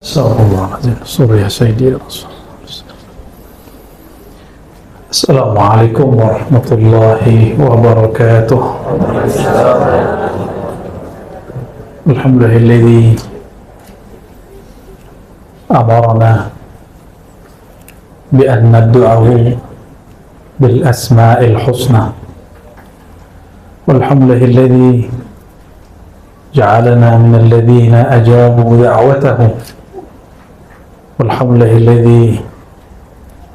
Surya Sayyidi Assalamualaikum warahmatullahi wabarakatuh. Alhamdulillahilladzi amarna bi an nad'uhu bil asma'il husna. Walhamdulillahilladzi ja'alana minal ladzina ajabu da'watahu. Walhamdulillahilladzi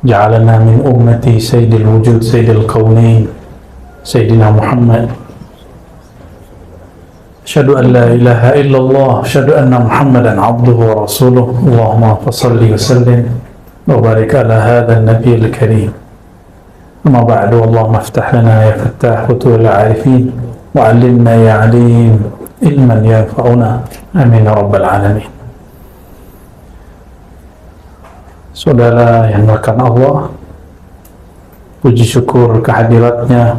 ja'alana min ummati sayyidil wujud sayyidil qawnain sayyidina Muhammad. Asyhadu an la ilaha illallah, asyhadu anna Muhammadan abduhu wa rasuluh. Allahumma fassalli wa sallim wa barik ala hadzal nabiyil karim. Amma ba'du, Allahumma iftah lana ya fattah futuhul arifin wa 'allimna ya 'alim ilman yanfa'una. Amin ya rabbal alamin. Saudara yang dirahmati Allah, puji syukur kehadiratnya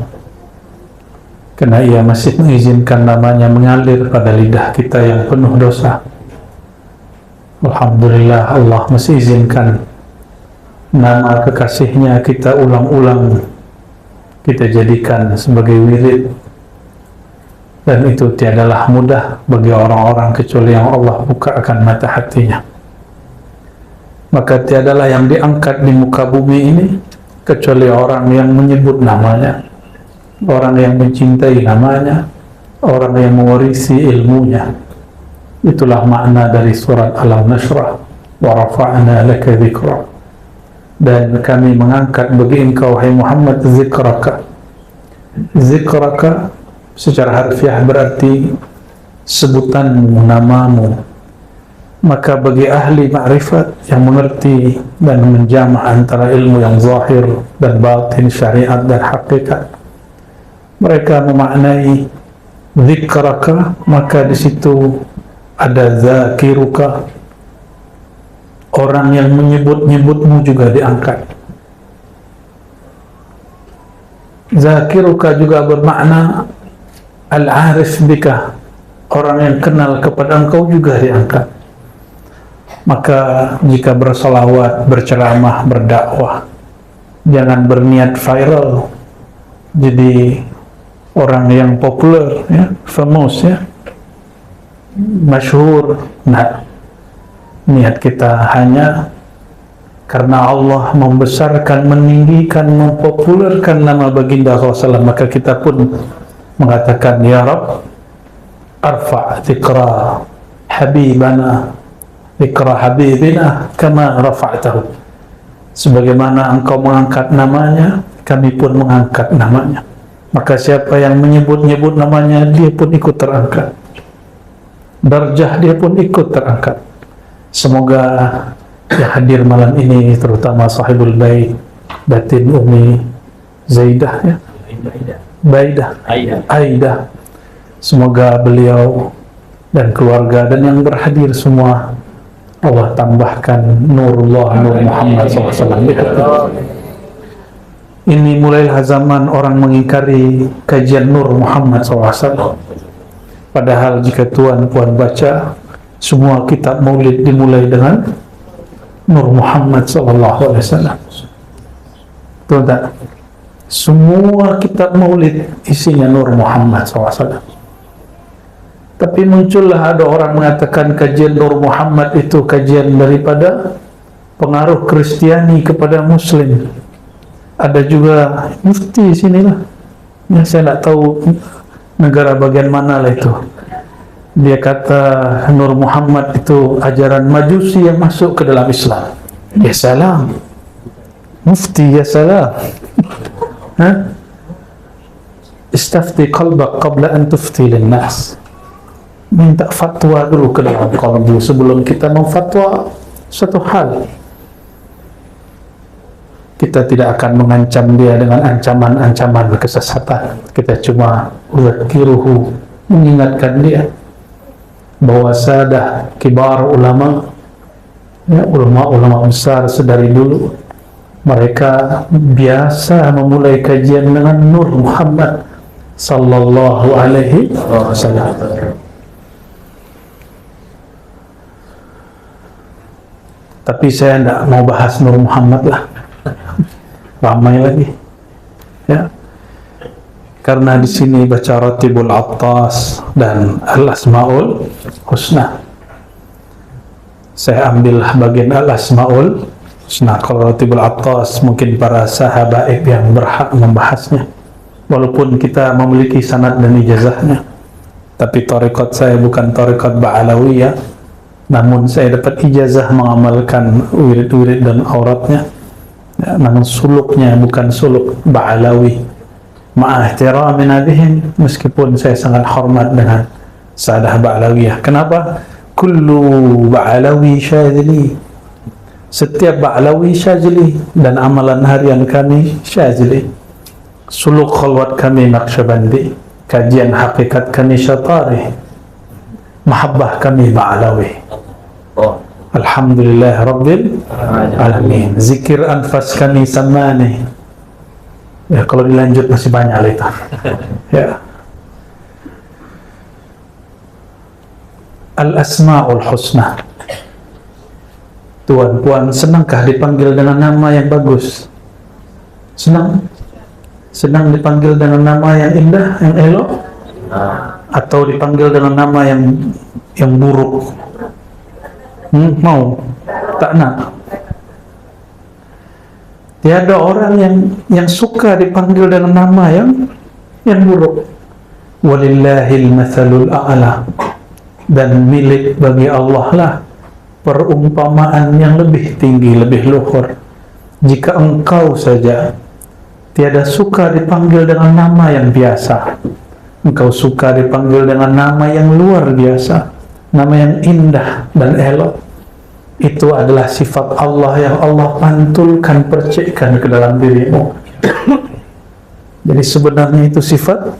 karena Ia masih mengizinkan namanya mengalir pada lidah kita yang penuh dosa. Alhamdulillah, Allah masih izinkan nama kekasihnya kita ulang-ulang, kita jadikan sebagai wirid, dan itu tiadalah mudah bagi orang-orang kecuali yang Allah bukakan mata hatinya. Maka tiadalah yang diangkat di muka bumi ini kecuali orang yang menyebut namanya, orang yang mencintai namanya, orang yang mewarisi ilmunya. Itulah makna dari surat Alam Nashrah, wa rafa'na laka dzikrak. Dan kami mengangkat bagi engkau, hai Muhammad, zikraka. Zikraka secara harfiah berarti sebutanmu, namamu. Maka bagi ahli ma'rifat yang mengerti dan menjama' antara ilmu yang zahir dan batin, syariat dan hakikat, mereka memaknai zikraka, maka di situ ada zakiruka, orang yang menyebut-nyebutmu juga diangkat. Zakiruka juga bermakna al-arif bika, orang yang kenal kepada engkau juga diangkat. Maka jika bersolawat, berceramah, berdakwah, jangan berniat viral, jadi orang yang populer, ya, famous, ya, masyhur. Nah, niat kita hanya karena Allah membesarkan, meninggikan, mempopulerkan nama baginda SAW, maka kita pun mengatakan, ya Rabb, arfa' dzikra habibana, dzikra habibina kama rafa'tahu. Sebagaimana engkau mengangkat namanya, kami pun mengangkat namanya. Maka siapa yang menyebut-nyebut namanya, dia pun ikut terangkat. Darjah dia pun ikut terangkat. Semoga yang hadir malam ini, terutama sahibul bait, batin Umi Zaidah, ya, Aidah. Semoga beliau dan keluarga dan yang berhadir semua Allah tambahkan nurullah, nur Muhammad SAW. Ini mulailah zaman orang mengingkari kajian nur Muhammad SAW. Padahal jika tuan-puan baca, semua kitab maulid dimulai dengan nur Muhammad SAW. Betul tak? Semua kitab maulid isinya nur Muhammad SAW. Tapi muncullah ada orang mengatakan kajian Nur Muhammad itu kajian daripada pengaruh Kristiani kepada Muslim. Ada juga mufti sinilah, ya, saya tidak tahu negara bagian mana lah itu. Dia kata Nur Muhammad itu ajaran Majusi yang masuk ke dalam Islam. Ya salam, mufti, ya salam. Istafti qalbak qabla an tufti linnas. Minta fatwa dulu ke dalam qalbu sebelum kita memfatwa satu hal. Kita tidak akan mengancam dia dengan ancaman-ancaman kesesatan. Kita cuma uzakiruhu, mengingatkan dia bahwa sadah kibar ulama, ya, ulama-ulama besar sedari dulu, mereka biasa memulai kajian dengan Nur Muhammad sallallahu alaihi wasallam. Tapi saya tidak mau bahas Nur Muhammad lah, ramai lagi ya, karena di sini baca Ratibul Attas dan Al-Asmaul Husna. Saya ambil bagian Al-Asmaul Husna. Kalau Ratibul Attas mungkin para sahabat yang berhak membahasnya, walaupun kita memiliki sanad dan ijazahnya. Tapi tarekat saya bukan tarekat Ba'alawiyah, namun saya dapat ijazah mengamalkan wirid-wirid dan auratnya ya, namun suluknya bukan suluk Ba'alawi. Ma'ahtirami nabihim, meskipun saya sangat hormat dengan Sadah Ba'alawiyah. Kenapa? Kullu Ba'alawi syazili, setiap Ba'alawi syazili, dan amalan harian kami syazili. Suluk khalwat kami Naqsyabandi, kajian hakikat kami Syatari, mahabbah kami Ba'alawi. Alhamdulillah Rabbil Alamin. Zikir anfas kami Samani. Ya, kalau dilanjut masih banyak itu. Ya. Al-Asma'ul Husna. Tuan, puan, senangkah dipanggil dengan nama yang bagus? Senang? Senang dipanggil dengan nama yang indah, yang elok? Atau dipanggil dengan nama yang buruk? Mau? Tak nak? Tiada orang yang suka dipanggil dengan nama yang buruk. Walillahil mathalul a'la, dan milik bagi Allah lah perumpamaan yang lebih tinggi, lebih luhur. Jika engkau saja tiada suka dipanggil dengan nama yang biasa, engkau suka dipanggil dengan nama yang luar biasa, nama yang indah dan elok. Itu adalah sifat Allah yang Allah pantulkan, percikkan ke dalam dirimu. Jadi sebenarnya itu sifat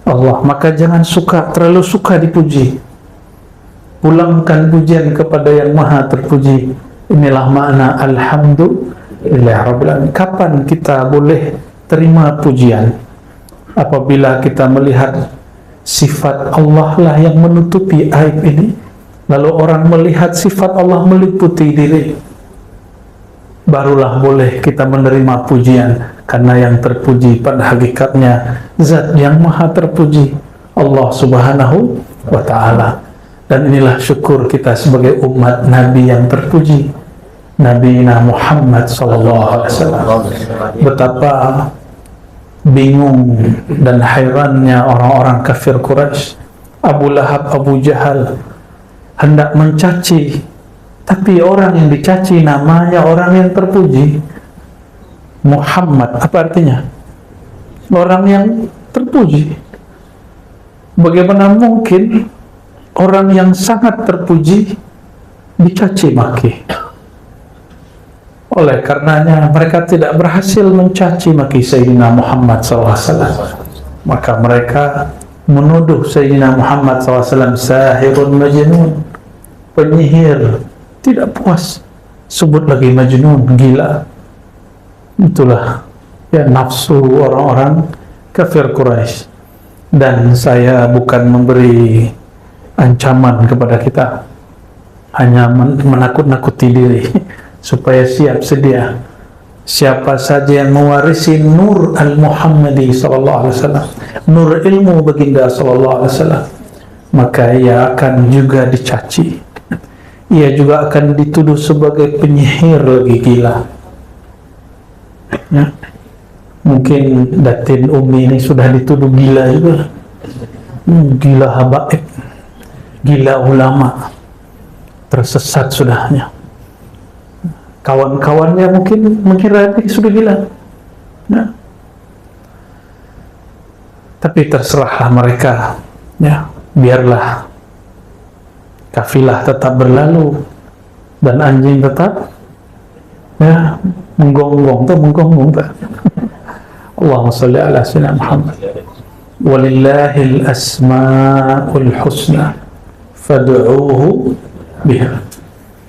Allah. Maka jangan terlalu suka dipuji. Pulangkan pujian kepada yang maha terpuji. Inilah makna Alhamdulillah Rabbil Alamin. Kapan kita boleh terima pujian? Apabila kita melihat sifat Allah lah yang menutupi aib ini, lalu orang melihat sifat Allah meliputi diri, barulah boleh kita menerima pujian. Karena yang terpuji pada hakikatnya Zat yang maha terpuji, Allah Subhanahu wa ta'ala. Dan inilah syukur kita sebagai umat Nabi yang terpuji, Nabi Muhammad SAW. Betapa bingung dan hairannya orang-orang kafir Quraisy, Abu Lahab, Abu Jahal hendak mencaci, tapi orang yang dicaci namanya orang yang terpuji. Muhammad, apa artinya? Orang yang terpuji. Bagaimana mungkin orang yang sangat terpuji dicaci maki? Oleh karenanya mereka tidak berhasil mencaci maki Sayyidina Muhammad SAW. Maka mereka menuduh Sayyidina Muhammad SAW sahirun majnun, penyihir. Tidak puas, sebut lagi majnun, gila. Itulah ya nafsu orang-orang kafir Quraisy. Dan saya bukan memberi ancaman kepada kita, hanya menakut-nakuti diri supaya siap sedia. Siapa saja yang mewarisi nur al-Muhammadi SAW, nur ilmu baginda SAW, maka ia akan juga dicaci. Ia juga akan dituduh sebagai penyihir lagi, gila. Ya. Mungkin Datin Umi ini sudah dituduh gila juga. Gila habaib, gila ulama, tersesat sudahnya. Kawan-kawannya mungkin sudah gila. Ya. Tapi terserahlah mereka. Ya, biarlah kafilah tetap berlalu dan anjing tetap ya menggonggong tuh. Allahumma sholli ala sayyidina Muhammad. Walillahil asmaul husna fad'uuhu biha.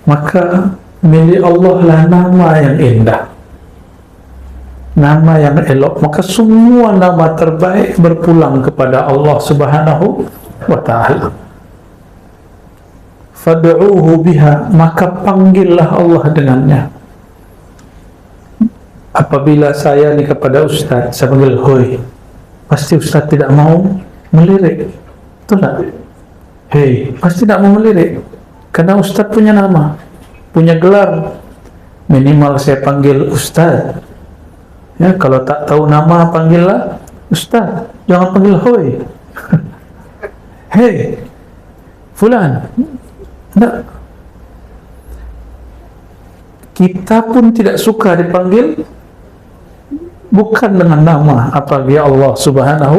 Maka milik Allah lah nama yang indah, nama yang elok. Maka semua nama terbaik berpulang kepada Allah Subhanahu wa ta'ala. fad'uuhu biha, maka panggillah Allah dengannya. Apabila saya nih kepada Ustaz, saya panggil hoi, pasti Ustaz tidak mau melirik, betul tak? Hei, pasti tidak mau melirik, karena Ustaz punya nama, punya gelar. Minimal saya panggil Ustaz. Ya, kalau tak tahu nama panggillah Ustaz, jangan panggil hoi. Hei, fulan. Tidak. Kita pun tidak suka dipanggil bukan dengan nama, apalagi Allah Subhanahu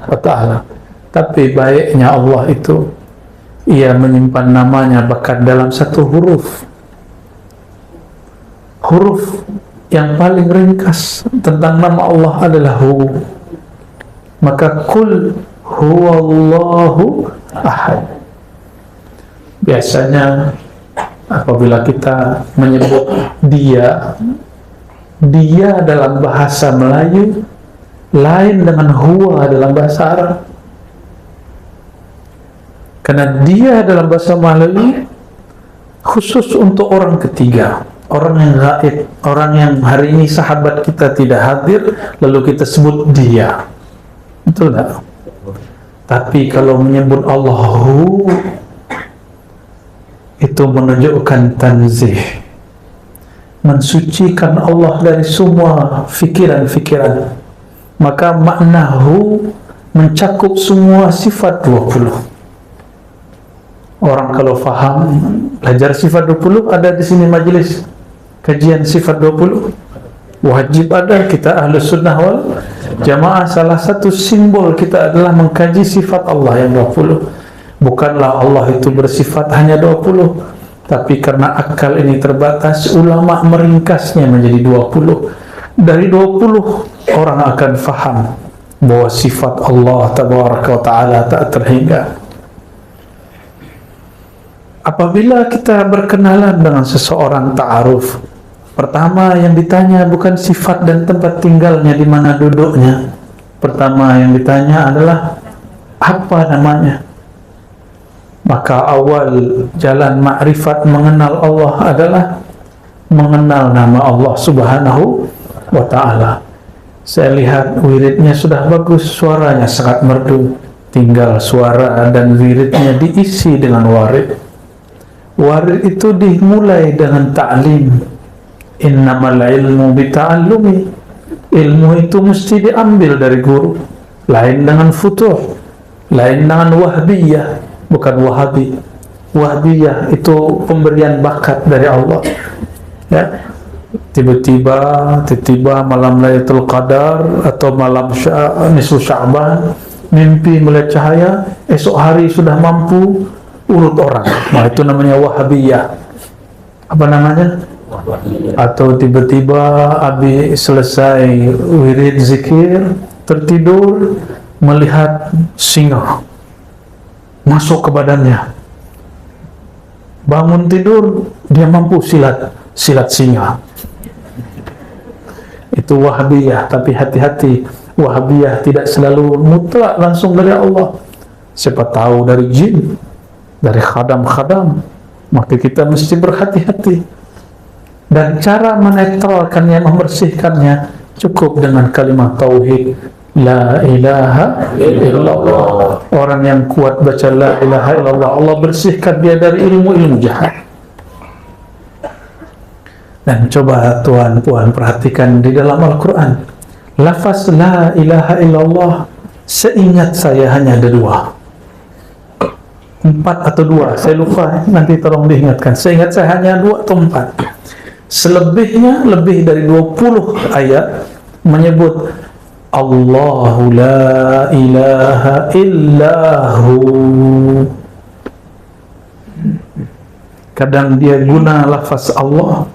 wa ta'ala. Tapi baiknya Allah itu, Ia menyimpan namanya bahkan dalam satu huruf. Huruf yang paling ringkas tentang nama Allah adalah Hu. Maka kul huwallahu ahad. Biasanya apabila kita menyebut dia dalam bahasa Melayu lain dengan huwa dalam bahasa Arab. Karena dia dalam bahasa Melayu khusus untuk orang ketiga, orang yang gaib, orang yang hari ini sahabat kita tidak hadir, lalu kita sebut dia. Betul tak? Tapi kalau menyebut Allahu, itu menunjukkan tanzih, mensucikan Allah dari semua fikiran-fikiran. Maka maknahu mencakup semua sifat 20. Orang kalau faham belajar sifat 20, ada di sini majelis kajian sifat 20, wajib ada. Kita Ahlus Sunnah wal Jamaah, salah satu simbol kita adalah mengkaji sifat Allah yang 20. Bukanlah Allah itu bersifat hanya 20, tapi karena akal ini terbatas, ulama meringkasnya menjadi 20. Dari 20 orang akan faham bahwa sifat Allah Tabaraka wa Ta'ala tak terhingga. Apabila kita berkenalan dengan seseorang ta'aruf, pertama yang ditanya bukan sifat dan tempat tinggalnya, di mana duduknya. Pertama yang ditanya adalah apa namanya. Maka awal jalan makrifat mengenal Allah adalah mengenal nama Allah Subhanahu wa ta'ala. Saya lihat wiridnya sudah bagus, suaranya sangat merdu. Tinggal suara dan wiridnya diisi dengan warid. Warid itu dimulai dengan ta'lim. Innamal ilmu bita'allumi. Ilmu itu mesti diambil dari guru. Lain dengan futuh, lain dengan wahbiyah. Bukan wahabi. Wahbiyah itu pemberian bakat dari Allah. Ya, tiba-tiba malam Lailatul Qadar atau malam nisfu Sya'ban, mimpi melihat cahaya, esok hari sudah mampu urut orang. Nah, itu namanya wahabiyah. Apa namanya? Atau tiba-tiba habis selesai wirid zikir, tertidur, melihat singa masuk ke badannya. Bangun tidur, dia mampu silat singa. Itu wahabiyah. Tapi hati-hati, wahabiyah tidak selalu mutlak langsung dari Allah. Siapa tahu dari jin, dari khadam-khadam. Maka kita mesti berhati-hati. Dan cara menetralkannya, membersihkannya, cukup dengan kalimat tauhid, la ilaha illallah. Orang yang kuat baca la ilaha illallah, Allah bersihkan dia dari ilmu-ilmu jahat. Dan coba tuan puan perhatikan di dalam Al-Quran, lafaz la ilaha illallah, seingat saya hanya ada 2, 4 atau 2, saya lupa, nanti tolong diingatkan. Seingat saya hanya 2 atau 4. Selebihnya lebih dari 20 ayat menyebut Allahu la ilaha illahu. Kadang dia guna lafaz Allah,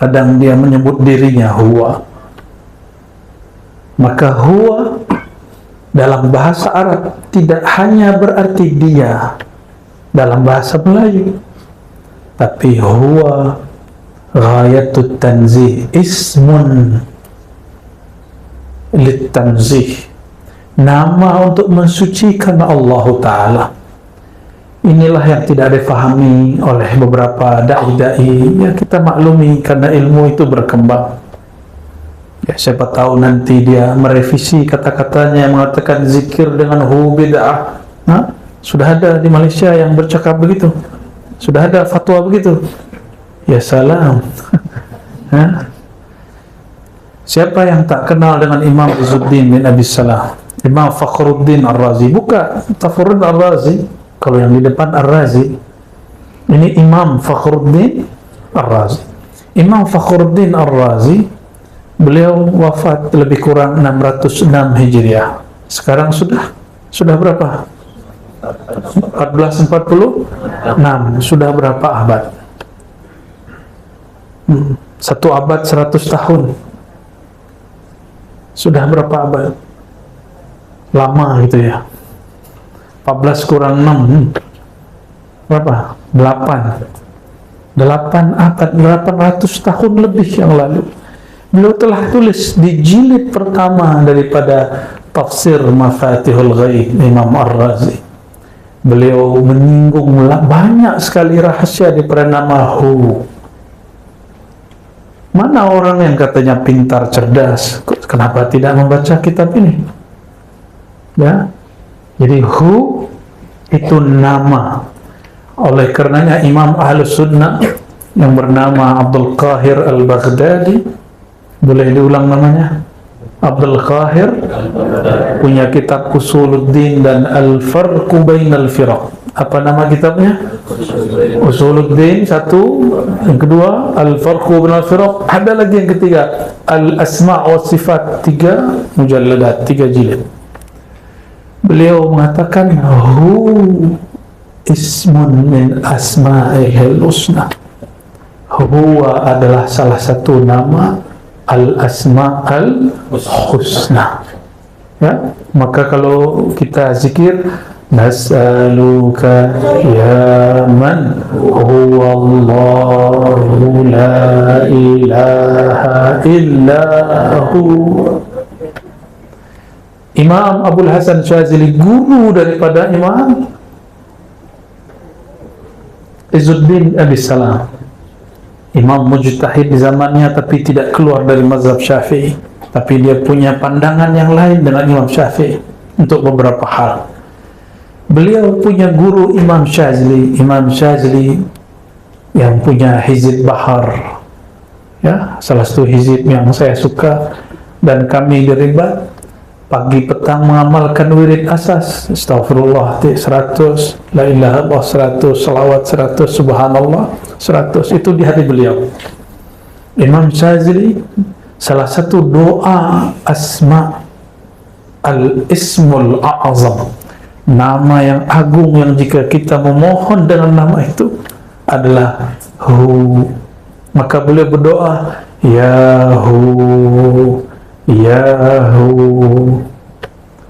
kadang dia menyebut dirinya huwa. Maka huwa dalam bahasa Arab tidak hanya berarti dia dalam bahasa Melayu, tapi huwa ghayatut tanzih, ismun litanzih, nama untuk mensucikan Allah Ta'ala. Inilah yang tidak difahami oleh beberapa dai-dai. Ya, kita maklumi karena ilmu itu berkembang. Ya, siapa tahu nanti dia merevisi kata-katanya yang mengatakan zikir dengan hu bid'ah. Nah, sudah ada di Malaysia yang bercakap begitu. Sudah ada fatwa begitu. Ya salam. Siapa yang tak kenal dengan Imam Izzuddin bin Abi Salah? Imam Fakhruddin Ar-Razi. Buka Fakhruddin Ar-Razi. Kalau yang di depan Ar-Razi. Ini Imam Fakhruddin Ar-Razi. Imam Fakhruddin Ar-Razi, beliau wafat lebih kurang 606 Hijriah. Sekarang sudah berapa? 1446. Sudah berapa abad? Satu abad 100 tahun. Sudah berapa abad? Lama gitu ya. 14 kurang 6 berapa? 8 abad, 800 tahun lebih yang lalu. Beliau telah tulis di jilid pertama daripada tafsir Mafatihul Ghaib Imam Ar-Razi. Beliau menyinggung banyak sekali rahasia daripada nama Hu. Mana orang yang katanya pintar, cerdas, kenapa tidak membaca kitab ini? Ya, jadi Hu itu nama. Oleh karenanya Imam Ahlus Sunnah yang bernama Abdul Qahir Al-Baghdadi, boleh diulang namanya? Abdul Qahir punya kitab Usuluddin dan Al-Farqu Bainal Firaq. Apa nama kitabnya? Usuluddin satu, yang kedua Al-Farqu Bainal Firaq, ada lagi yang ketiga Al-Asma' wa Sifat, 3 mujalladat, 3 jilid. Beliau mengatakan Hu ismun min asma'ihil husna. Huwa adalah salah satu nama al-asma'al husna. Ya, maka kalau kita zikir nas'aluka ya man huwa Allahu la ilaha illa hu. Imam Abul Hasan Syazili, guru daripada Imam Izzuddin Abi Salam, imam mujtahid di zamannya, tapi tidak keluar dari mazhab Syafi'i, tapi dia punya pandangan yang lain dengan Imam Syafi'i untuk beberapa hal. Beliau punya guru Imam Syazili yang punya Hizib Bahar, ya, salah satu hizib yang saya suka dan kami di Ribat pagi petang mengamalkan wirid asas, astagfirullah 100, la ilaha illallah 100, salawat 100, subhanallah 100, itu di hati beliau. Imam Syazili, salah satu doa asma al-ismul a'azam, nama yang agung yang jika kita memohon dengan nama itu adalah Hu. Maka beliau berdoa, ya Hu, ya Hu,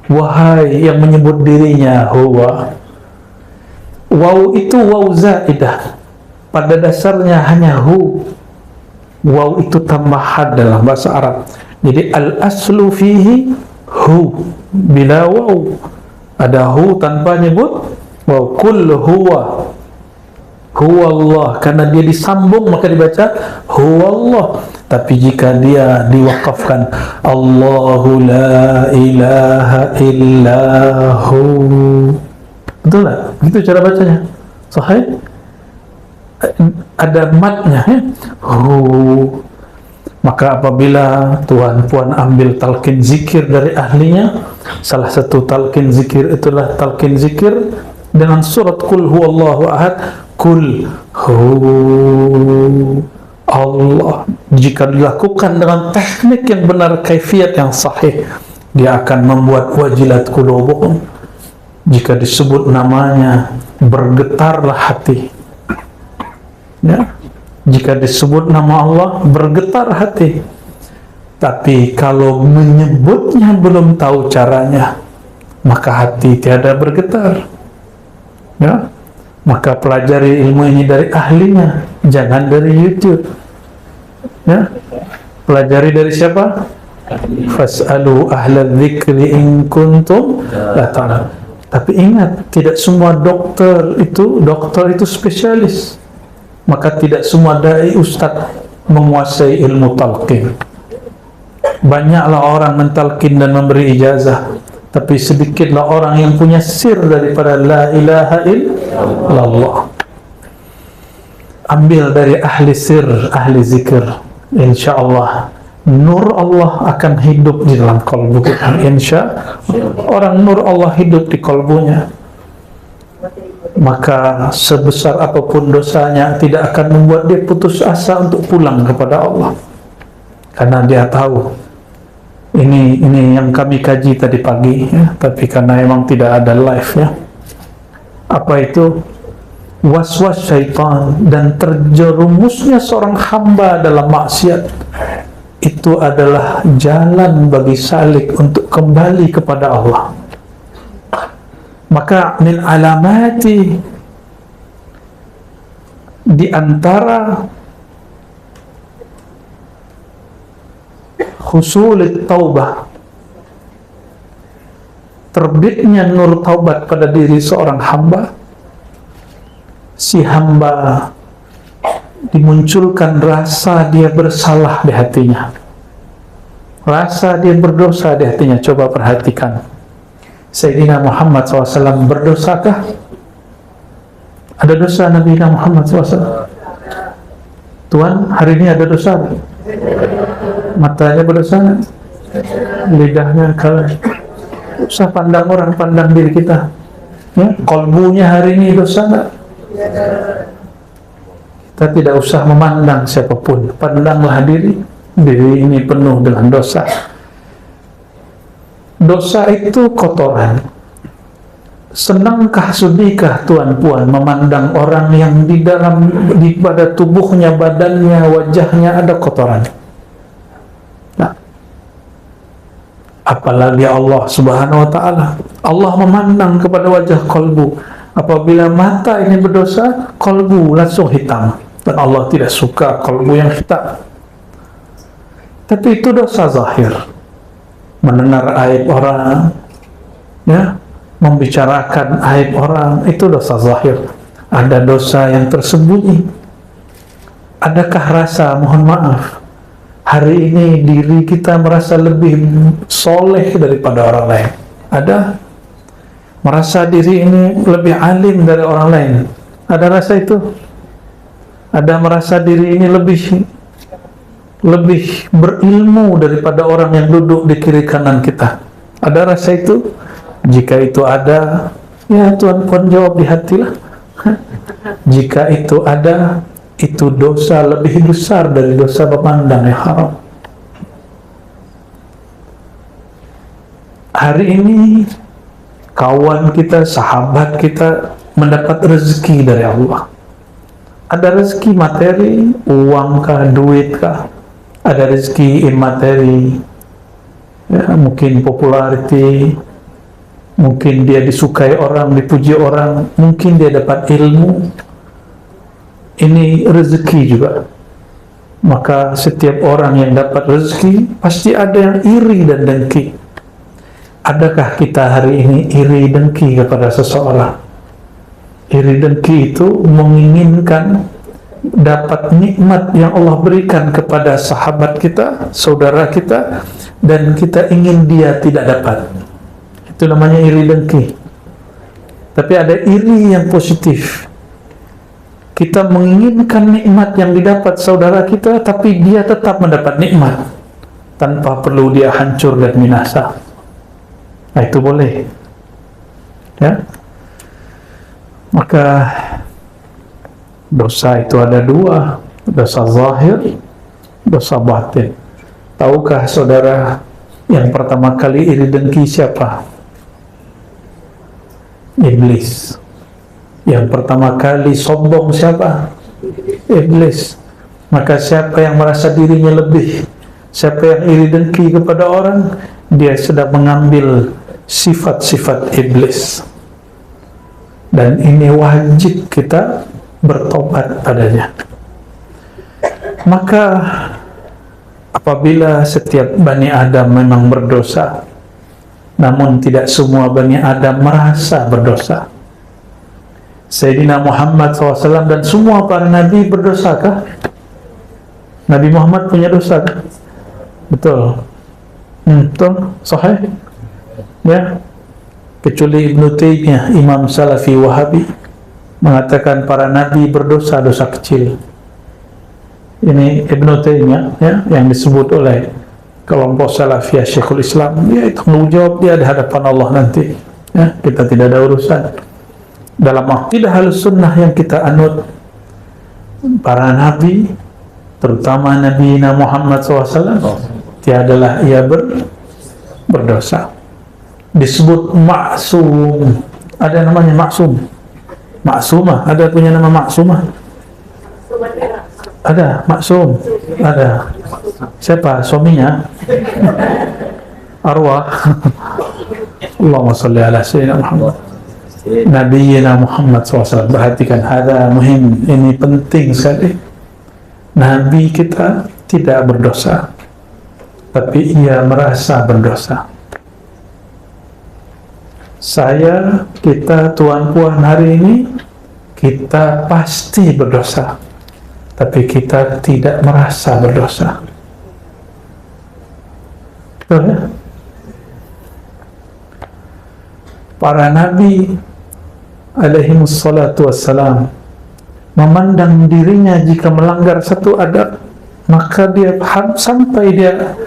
wahai yang menyebut dirinya Huwa. Waw itu waw zaidah, pada dasarnya hanya Hu. Waw itu tambahan dalam bahasa Arab. Jadi al-aslu fihi Hu, bila waw. Ada Hu tanpa nyebut waw. Kul huwa, huwa Allah, karena dia disambung maka dibaca huwa Allah. Tapi jika dia diwakafkan Allahu la ilaha illahu, betul tak? Itu cara bacanya. Sahih? Ada matnya, ya? Maka apabila tuan-puan ambil talqin zikir dari ahlinya, salah satu talqin zikir itulah talqin zikir dengan surat Qul huwallahu ahad. Qul hu Allah. Jika dilakukan dengan teknik yang benar, kaifiat yang sahih, dia akan membuat wajilat qulubuhum. Jika disebut namanya, bergetarlah hati. Ya, jika disebut nama Allah, bergetar hati. Tapi kalau menyebutnya belum tahu caranya, maka hati tiada bergetar. Ya, maka pelajari ilmu ini dari ahlinya, jangan dari YouTube. Ya, pelajari dari siapa? Fas'alu ahla dzikri in kuntum la ta'lamun. Tapi ingat, tidak semua dokter itu spesialis. Maka tidak semua dai ustadz menguasai ilmu talqin. Banyaklah orang mentalkin dan memberi ijazah, tapi sedikitlah orang yang punya sir daripada la ilaha illallah. Ambil dari ahli sir, ahli zikir, insyaallah nur Allah akan hidup di dalam kalbu kita. Insya orang nur Allah hidup di kalbunya, maka sebesar apapun dosanya tidak akan membuat dia putus asa untuk pulang kepada Allah, karena dia tahu ini yang kami kaji tadi pagi ya, tapi karena memang tidak ada live ya. Apa itu? Was-was syaitan dan terjerumusnya seorang hamba dalam maksiat itu adalah jalan bagi salik untuk kembali kepada Allah. Maka min alamati, di antara husulit taubah, terbitnya nur taubat pada diri seorang hamba, si hamba dimunculkan rasa dia bersalah di hatinya, rasa dia berdosa di hatinya. Coba perhatikan, Sayyidina Muhammad SAW berdosakah? Ada dosa Nabi Muhammad SAW? Tuhan, hari ini ada dosa? Matanya berdosa? Lidahnya kalau usah pandang orang, pandang diri kita ya, kolbunya hari ini dosa nggak? Kita tidak usah memandang siapapun, pandanglah diri ini penuh dengan dosa. Dosa itu kotoran. Senangkah sedihkah tuan puan memandang orang yang pada tubuhnya, badannya, wajahnya ada kotoran? Nah, apalagi Allah Subhanahu wa ta'ala. Allah memandang kepada wajah kalbu. Apabila mata ini berdosa, kalbu langsung hitam, dan Allah tidak suka kalbu yang hitam. Tapi itu dosa zahir, mendengar aib orang ya, membicarakan aib orang, itu dosa zahir. Ada dosa yang tersembunyi. Adakah rasa mohon maaf hari ini diri kita merasa lebih soleh daripada orang lain? Ada? Merasa diri ini lebih alim dari orang lain? Ada rasa itu? Ada merasa diri ini lebih berilmu daripada orang yang duduk di kiri kanan kita? Ada rasa itu? Jika itu ada, ya Tuhan pun jawab di hatilah. Jika itu ada, itu dosa lebih besar dari dosa memandang yang haram. Hari ini kawan kita, sahabat kita mendapat rezeki dari Allah. Ada rezeki materi, uang kah, duit kah? Ada rezeki imateri, ya, mungkin populariti, mungkin dia disukai orang, dipuji orang, mungkin dia dapat ilmu. Ini rezeki juga. Maka setiap orang yang dapat rezeki pasti ada yang iri dan dengki. Adakah kita hari ini iri dengki kepada seseorang? Iri dengki itu menginginkan dapat nikmat yang Allah berikan kepada sahabat kita, saudara kita, dan kita ingin dia tidak dapat. Itu namanya iri dengki. Tapi ada iri yang positif. Kita menginginkan nikmat yang didapat saudara kita, tapi dia tetap mendapat nikmat tanpa perlu dia hancur dan binasa. Nah, itu boleh. Ya. Maka dosa itu ada dua, dosa zahir, dosa batin. Tahukah saudara yang pertama kali iri dengki siapa? Iblis. Yang pertama kali sombong siapa? Iblis. Maka siapa yang merasa dirinya lebih, siapa yang iri dengki kepada orang, dia sedang mengambil sifat-sifat iblis. Dan ini wajib kita bertobat padanya. Maka apabila setiap Bani Adam memang berdosa, namun tidak semua Bani Adam merasa berdosa. Sayyidina Muhammad SAW dan semua para nabi berdosakah? Nabi Muhammad punya dosa kah? Betul. Betul, sahih. Ya. Kecuali Ibnu Taimiyah, Imam Salafi Wahabi, mengatakan para nabi berdosa dosa kecil. Ini Ibnu Taimiyah, ya, yang disebut oleh kelompok Salafiyah Syekhul Islam. Dia itu tanggung jawab dia di hadapan Allah nanti. Ya, kita tidak ada urusan. Dalam akidah Ahlussunnah yang kita anut, para nabi, terutama Nabi Muhammad SAW, tiadalah ia berdosa. Disebut maksum. Ada namanya maksum. Maksumah, ada punya nama maksumah? Ada, maksum. Ada. Siapa? Suaminya? Arwah. Allahumma salli ala sayyidina Muhammad. Nabiyyina Muhammad SAW. Perhatikan, ada muhim. Ini penting sekali. Nabi kita tidak berdosa, tapi ia merasa berdosa. Saya, kita, tuan-puan hari ini, kita pasti berdosa, tapi kita tidak merasa berdosa. Betul ya? Para nabi alaihimus salatu wassalam memandang dirinya jika melanggar satu adab, maka dia sampai dia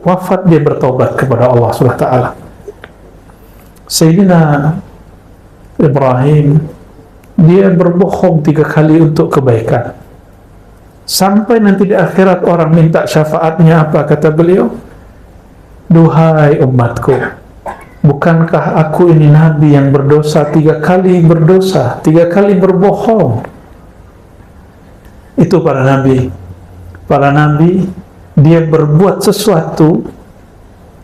wafat dia bertobat kepada Allah Subhanahu wa taala. Sayyidina Ibrahim, dia berbohong 3 kali untuk kebaikan. Sampai nanti di akhirat orang minta syafaatnya, apa kata beliau? Duhai umatku, bukankah aku ini nabi yang berdosa 3 kali berdosa, 3 kali berbohong? Itu para nabi. Para nabi, dia berbuat sesuatu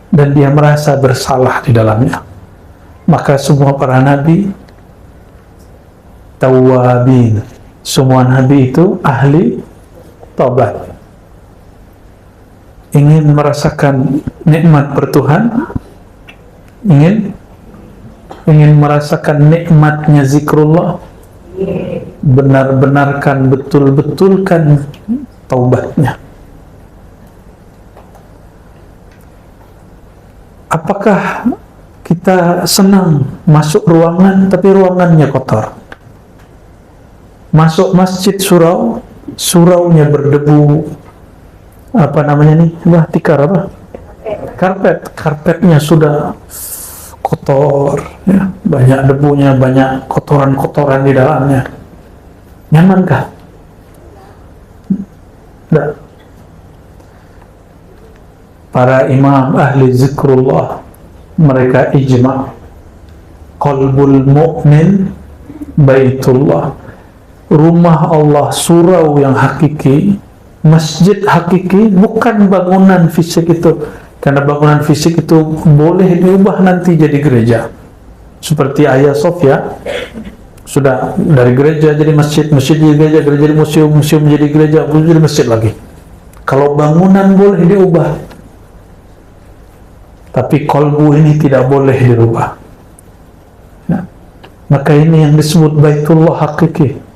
dan dia merasa bersalah di dalamnya. Maka semua para nabi tawwabin. Semua nabi itu ahli taubat. Ingin merasakan nikmat bertuhan, ingin merasakan nikmatnya zikrullah, benar-benarkan, betul-betulkan taubatnya. Apakah kita senang masuk ruangan tapi ruangannya kotor? Masuk masjid suraunya berdebu, apa namanya nih? Tikar apa? Karpetnya sudah kotor, ya, banyak debunya, banyak kotoran-kotoran di dalamnya. Nyamankah? Tidak. Para imam ahli zikrullah, mereka ijma', qalbul mu'min baitullah. Rumah Allah, surau yang hakiki, masjid hakiki, bukan bangunan fisik itu. Karena bangunan fisik itu boleh diubah nanti jadi gereja. Seperti Hagia Sophia, sudah dari gereja jadi masjid, masjid jadi gereja, gereja jadi museum, museum jadi gereja, jadi masjid lagi. Kalau bangunan boleh diubah, tapi kolbu ini tidak boleh dirubah. Ya. Maka ini yang disebut baitullah hakiki.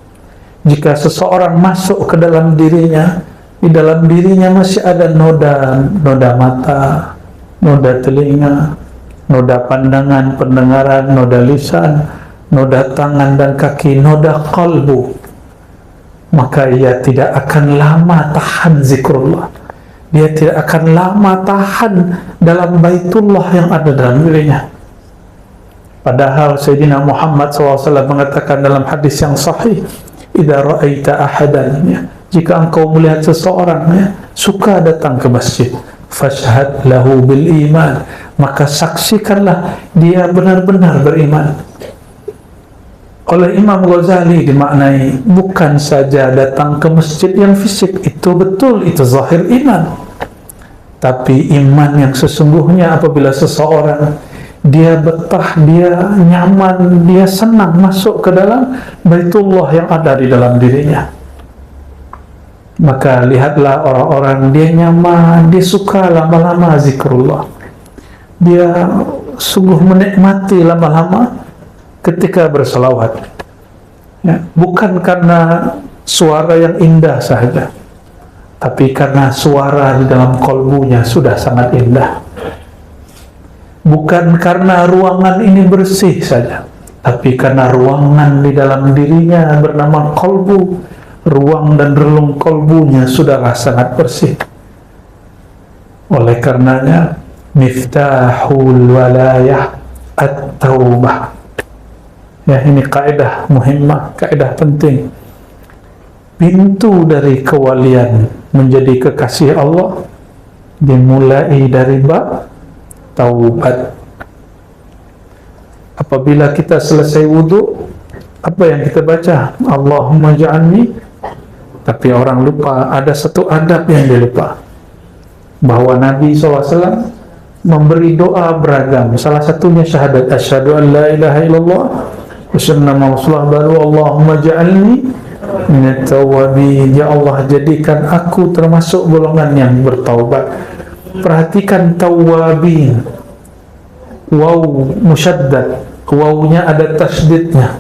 Jika seseorang masuk ke dalam dirinya, di dalam dirinya masih ada noda mata, noda telinga, noda pandangan, pendengaran, noda lisan, noda tangan dan kaki, noda kalbu, maka ia tidak akan lama tahan zikrullah. Dia tidak akan lama tahan dalam baitullah yang ada dalam dirinya. Padahal Sayyidina Muhammad SAW mengatakan dalam hadis yang sahih, idza ra'aita ahadan, ya, jika engkau melihat seseorang, ya, suka datang ke masjid, fashhad lahu bil iman, maka saksikanlah dia benar-benar beriman. Oleh Imam Ghazali dimaknai bukan saja datang ke masjid yang fisik, itu betul, itu zahir iman, tapi iman yang sesungguhnya apabila seseorang dia betah, dia nyaman, dia senang masuk ke dalam baitullah yang ada di dalam dirinya. Maka lihatlah orang-orang dia nyaman, dia suka lama-lama zikrullah, dia sungguh menikmati lama-lama ketika berselawat. Ya, bukan karena suara yang indah saja, tapi karena suara di dalam kolbunya sudah sangat indah. Bukan karena ruangan ini bersih saja, tapi karena ruangan di dalam dirinya bernama kolbu, ruang dan relung kolbunya sudahlah sangat bersih. Oleh karenanya, miftahul walayah at-taubah. Ya, ini kaidah muhimmah, kaidah penting. Pintu dari kewalian menjadi kekasih Allah dimulai dari bab taubat. Apabila kita selesai wudu, apa yang kita baca? Allahumma ja'alni. Tapi orang lupa, ada satu adab yang dilupa, bahwa Nabi SAW memberi doa beragam. Salah satunya syahadat asyhadu an la ilaha illallah wa sallallahu alaihi baru Allahumma ja'alni minat tawabin. Ya Allah, jadikan aku termasuk golongan yang bertaubat. Perhatikan tawabin, waw musyaddad, wawnya ada tasdidnya.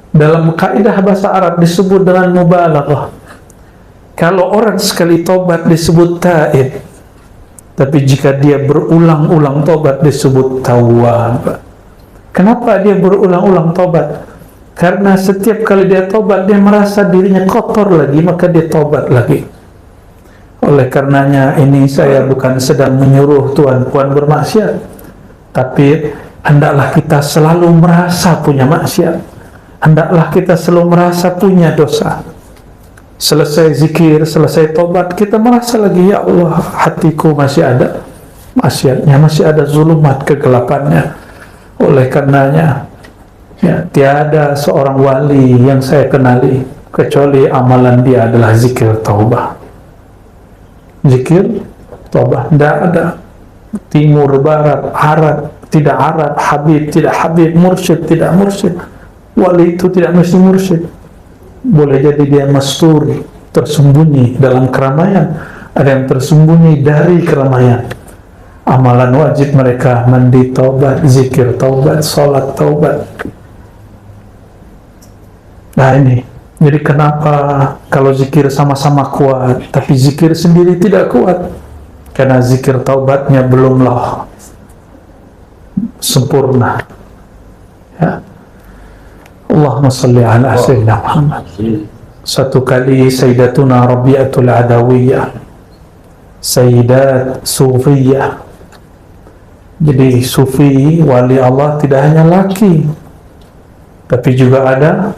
Dalam kaidah bahasa Arab disebut dengan mubalaghah. Kalau orang sekali tobat disebut taib, tapi jika dia berulang-ulang tobat disebut tawwab. Kenapa dia berulang-ulang tobat? Karena setiap kali dia tobat, dia merasa dirinya kotor lagi, maka dia tobat lagi. Oleh karenanya, ini saya bukan sedang menyuruh tuan-puan bermaksiat, tapi hendaklah kita selalu merasa punya maksiat. Hendaklah kita selalu merasa punya dosa. Selesai zikir, selesai tobat, kita merasa lagi, ya Allah, hatiku masih ada maksiatnya, masih ada zulumat, kegelapannya. Oleh karenanya, ya, tiada seorang wali yang saya kenali kecuali amalan dia adalah zikir taubah. Zikir taubah, tidak ada timur, barat, Arab, tidak Arab, Habib, tidak Habib, mursyid, tidak mursyid. Wali itu tidak mesti mursyid. Boleh jadi dia mastur, tersembunyi dalam keramaian, ada yang tersembunyi dari keramaian. Amalan wajib mereka mandi taubat, zikir taubat, salat taubat. Nah ini, jadi kenapa kalau zikir sama-sama kuat, tapi zikir sendiri tidak kuat? Karena zikir taubatnya belumlah sempurna. Ya. Allahumma salli ala sayyidina Muhammad. Satu kali Sayyidatuna Rabi'atul Adawiyah, Sayyidat Sufiyah. Jadi sufi, wali Allah tidak hanya laki, tapi juga ada